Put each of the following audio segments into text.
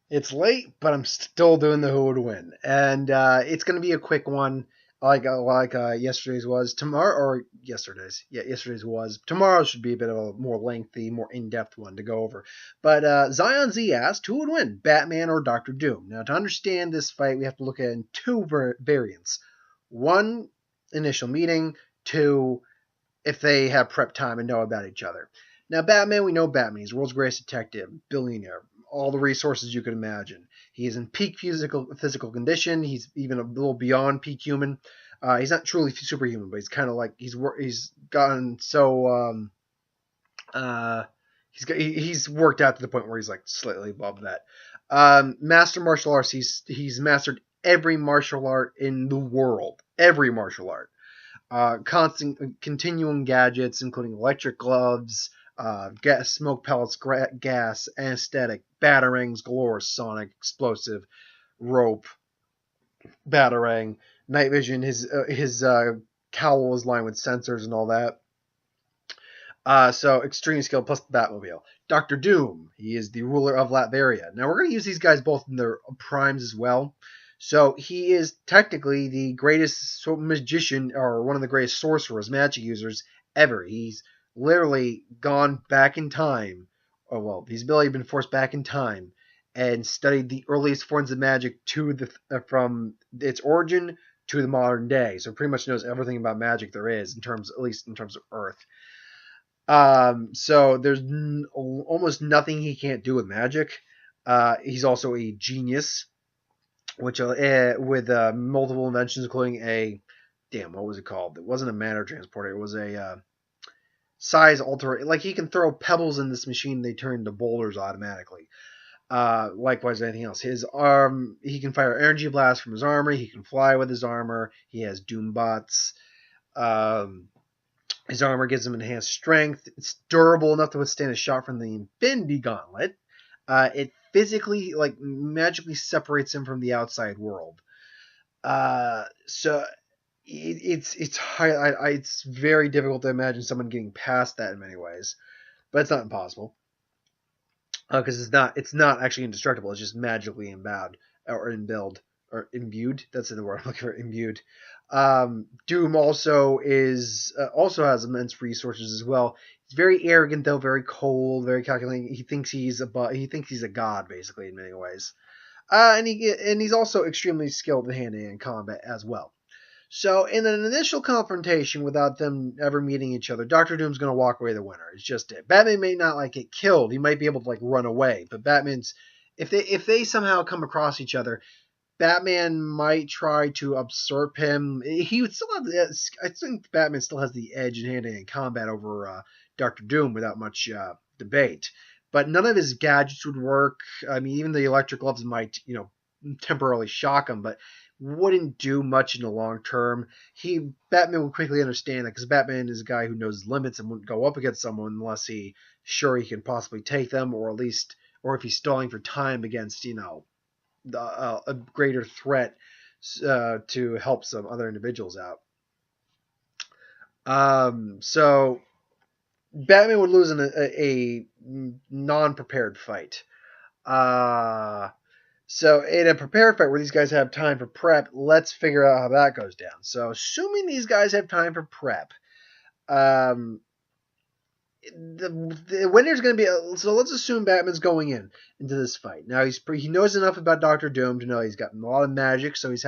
It's late, but I'm still doing the who would win, and it's going to be a quick one, like yesterday's was. Tomorrow or yesterday's, yeah, yesterday's was. Tomorrow should be a bit of a more lengthy, more in-depth one to go over. But Zion Z asked who would win, Batman or Doctor Doom. Now, to understand this fight, we have to look at it in two variants. One, initial meeting. Two, if they have prep time and know about each other. Now, Batman, we know Batman. He's the world's greatest detective, billionaire, all the resources you could imagine. He is in peak physical condition. He's even a little beyond peak human. He's not truly superhuman, but he's kind of like he's gotten so uh, he's worked out to the point where he's like slightly above that. Master martial arts. He's mastered every martial art in the world. Every martial art. Constant continuing gadgets, including electric gloves, gas, smoke pellets, gas, anesthetic, batarangs galore, sonic, explosive, rope, batarang, night vision. His cowl is lined with sensors and all that. So extreme skill plus the Batmobile. Doctor Doom, he is the ruler of Latveria. Now we're going to use these guys both in their primes as well. So he is technically the greatest magician or one of the greatest sorcerers, magic users ever. He's literally gone back in time. Oh well, he's ability been forced back in time and studied the earliest forms of magic to the from its origin to the modern day. So pretty much knows everything about magic there is in terms, at least in terms of Earth. So there's almost nothing he can't do with magic. He's also a genius, which with multiple inventions, including a what was it called? It wasn't a matter transporter. It was a size alter. Like he can throw pebbles in this machine, they turn into boulders automatically. Likewise, anything else. His arm, he can fire energy blasts from his armor. He can fly with his armor. He has doom bots. Um, his armor gives him enhanced strength. It's durable enough to withstand a shot from the Infinity Gauntlet. It physically, like, magically separates him from the outside world. So it's very difficult to imagine someone getting past that in many ways, but it's not impossible because it's not actually indestructible. It's just magically endowed or imbued or imbued. That's the word I'm looking for. Imbued. Doom also has immense resources as well. He's very arrogant though, very cold, very calculating. He thinks he's a god basically in many ways. He's also extremely skilled in hand-to-hand combat as well. So in an initial confrontation, without them ever meeting each other, Doctor Doom's gonna walk away the winner. It's just it. Batman may not like get killed. He might be able to like run away, but Batman's if they somehow come across each other, Batman might try to usurp him. He would still have I think Batman still has the edge in hand-to-hand combat over Doctor Doom without much debate. But none of his gadgets would work. I mean, even the electric gloves might, temporarily shock him, but wouldn't do much in the long term. Batman would quickly understand that because Batman is a guy who knows his limits and wouldn't go up against someone unless he's sure he can possibly take them, or if he's stalling for time against, a greater threat to help some other individuals out. So Batman would lose in a non-prepared fight. So in a prepared fight where these guys have time for prep, let's figure out how that goes down. So assuming these guys have time for prep, um, the winner's going to be. So let's assume Batman's going into this fight. Now he knows enough about Doctor Doom to know he's got a lot of magic, so he's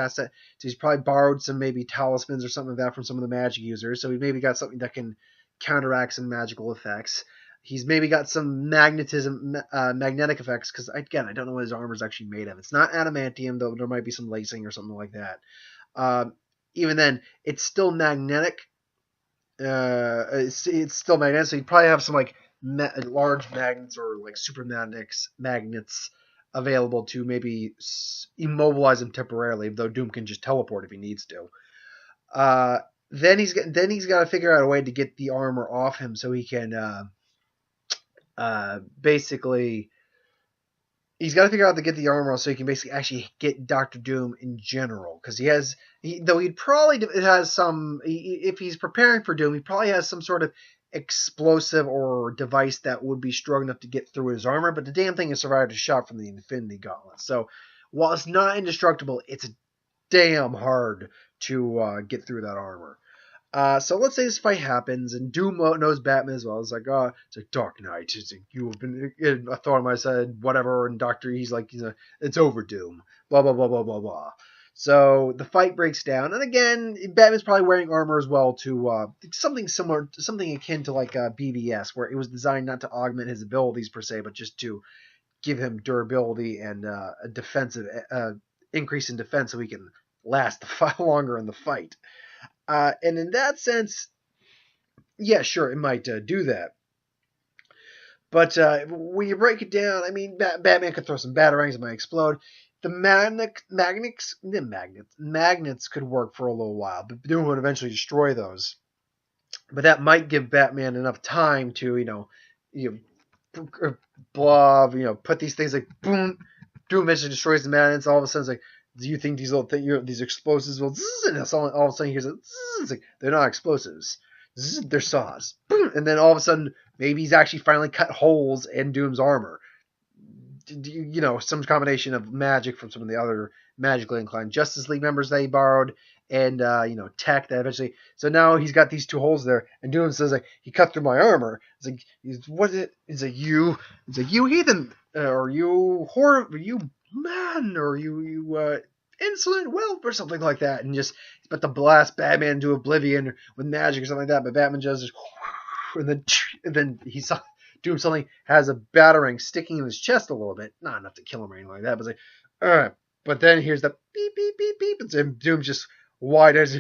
probably borrowed some maybe talismans or something like that from some of the magic users. So he's maybe got something that can counteract some magical effects. He's maybe got some magnetic effects because again, I don't know what his armor is actually made of. It's not adamantium, though there might be some lacing or something like that. Even then, it's still magnetic. It's still magnetic, so you'd probably have some like large magnets or like super magnets available to maybe immobilize him temporarily. Though Doom can just teleport if he needs to. Then he's got to figure out a way to get the armor off him so he can basically. He's got to figure out to get the armor so he can basically actually get Doctor Doom in general. Because though he'd probably has some, if he's preparing for Doom, he probably has some sort of explosive or device that would be strong enough to get through his armor, but the damn thing has survived a shot from the Infinity Gauntlet. So while it's not indestructible, it's damn hard to get through that armor. So let's say this fight happens, and Doom knows Batman as well. It's like, Dark Knight. It's like, you have been a thorn in my side, whatever. And he's like, it's over, Doom. Blah blah blah blah blah blah. So the fight breaks down, and again, Batman's probably wearing armor as well to something similar, something akin to like BVS, where it was designed not to augment his abilities per se, but just to give him durability and a defensive increase in defense, so he can last longer in the fight. And in that sense, yeah, sure, it might do that. But when you break it down, I mean, Batman could throw some batarangs, it might explode. The magnets could work for a little while, but Doom would eventually destroy those. But that might give Batman enough time to, put these things like boom. Doom eventually destroys the magnets. All of a sudden, it's like, do you think these little these explosives will? And all of a sudden, he hears it's like, they're not explosives. They're saws. And then all of a sudden, maybe he's actually finally cut holes in Doom's armor. Some combination of magic from some of the other magically inclined Justice League members that he borrowed, and tech that eventually. So now he's got these two holes there, and Doom says like, he cut through my armor. It's like, what is it? It's like, you heathen, or you horror, you man, or you insolent whelp, or something like that, and just about to blast Batman into oblivion with magic or something like that. But Batman just and then he saw Doom suddenly has a batarang sticking in his chest a little bit, not enough to kill him or anything like that, but it's like, but then here's the beep beep beep beep, and Doom just wide as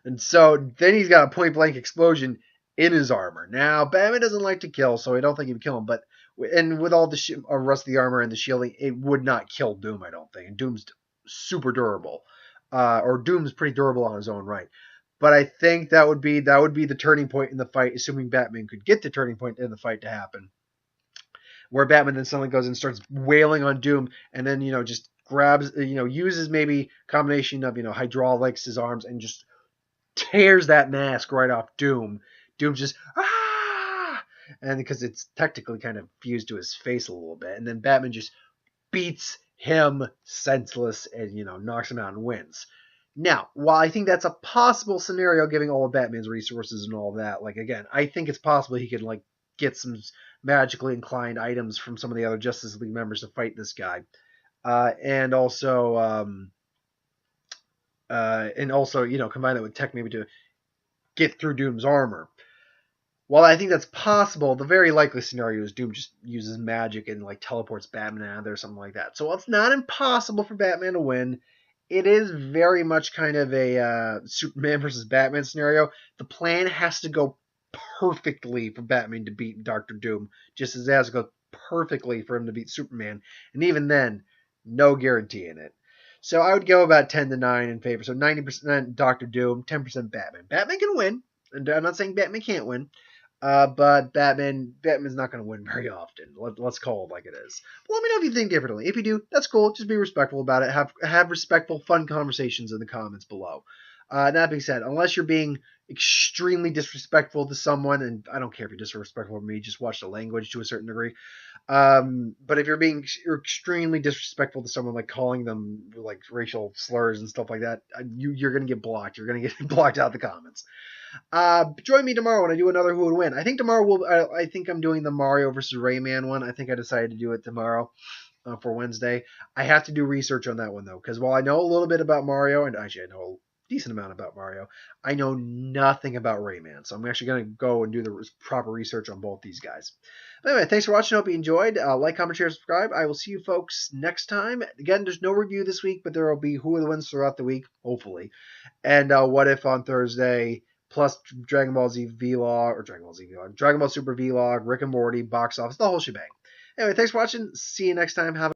and so then he's got a point blank explosion in his armor. Now Batman doesn't like to kill, so I don't think he'd kill him, but and with all the rest of the armor and the shielding, it would not kill Doom, I don't think. And Doom's super durable, or Doom's pretty durable on his own right. But I think that would be the turning point in the fight, assuming Batman could get the turning point in the fight to happen, where Batman then suddenly goes and starts wailing on Doom, and then just grabs, uses maybe a combination of hydraulics, his arms, and just tears that mask right off Doom. Doom's just and because it's technically kind of fused to his face a little bit, and then Batman just beats him senseless and knocks him out and wins. Now, while I think that's a possible scenario, given all of Batman's resources and all that, like, again, I think it's possible he can get some magically inclined items from some of the other Justice League members to fight this guy, and also combine that with tech maybe to get through Doom's armor. While I think that's possible, the very likely scenario is Doom just uses magic and teleports Batman out of there or something like that. So while it's not impossible for Batman to win, it is very much kind of a Superman versus Batman scenario. The plan has to go perfectly for Batman to beat Dr. Doom, just as it has to go perfectly for him to beat Superman. And even then, no guarantee in it. So I would go about 10-9 in favor. So 90% Dr. Doom, 10% Batman. Batman can win, and I'm not saying Batman can't win. But Batman's not going to win very often. Let's call it like it is. But let me know if you think differently. If you do, that's cool. Just be respectful about it. Have respectful, fun conversations in the comments below. That being said, unless you're being extremely disrespectful to someone, and I don't care if you're disrespectful to me, just watch the language to a certain degree. But if you're extremely disrespectful to someone, like calling them racial slurs and stuff like that, you're going to get blocked. You're going to get blocked out of the comments. Join me tomorrow when I do another Who Would Win. I think tomorrow I think I'm doing the Mario versus Rayman one. I think I decided to do it tomorrow for Wednesday. I have to do research on that one though, because while I know a little bit about Mario, and actually I know a decent amount about Mario, I know nothing about Rayman. So I'm actually going to go and do the proper research on both these guys. But anyway, thanks for watching. Hope you enjoyed. Like, comment, share, subscribe. I will see you folks next time. Again, there's no review this week, but there will be Who Would Win throughout the week, hopefully. And What If on Thursday. Plus Dragon Ball Z Vlog, Dragon Ball Super Vlog, Rick and Morty, box office, the whole shebang. Anyway, thanks for watching. See you next time. Have